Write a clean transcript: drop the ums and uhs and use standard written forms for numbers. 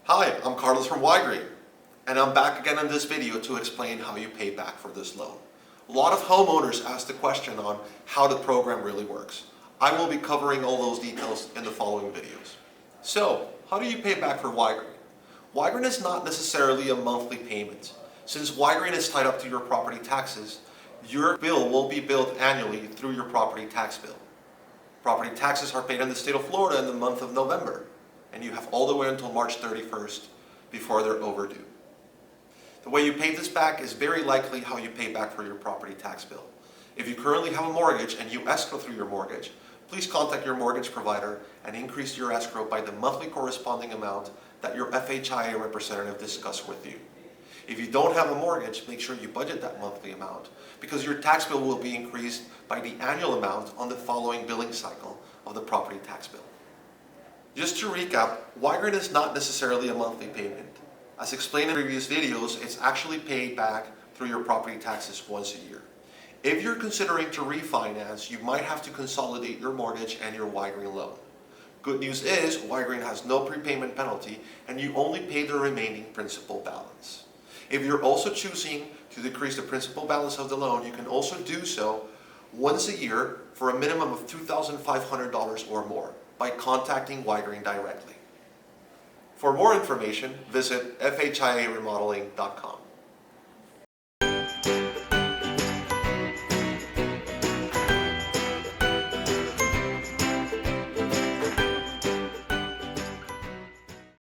Hi, I'm Carlos from Ygrene, and I'm back again in this video to explain how you pay back for this loan. A lot of homeowners ask the question on how the program really works. I will be covering all those details in the following videos. So, how do you pay back for Ygrene? Ygrene is not necessarily a monthly payment. Since Ygrene is tied up to your property taxes, your bill will be billed annually through your property tax bill. Property taxes are paid in the state of Florida in the month of November, and you have all the way until March 31st before they're overdue. The way you pay this back is very likely how you pay back for your property tax bill. If you currently have a mortgage and you escrow through your mortgage, please contact your mortgage provider and increase your escrow by the monthly corresponding amount that your FHIA representative discussed with you. If you don't have a mortgage, make sure you budget that monthly amount because your tax bill will be increased by the annual amount on the following billing cycle of the property tax bill. Just to recap, Ygrene is not necessarily a monthly payment. As explained in previous videos, it's actually paid back through your property taxes once a year. If you're considering to refinance, you might have to consolidate your mortgage and your Ygrene loan. Good news is, Ygrene has no prepayment penalty and you only pay the remaining principal balance. If you're also choosing to decrease the principal balance of the loan, you can also do so once a year for a minimum of $2,500 or more by contacting Ygrene directly. For more information, visit FHIA Remodeling.com.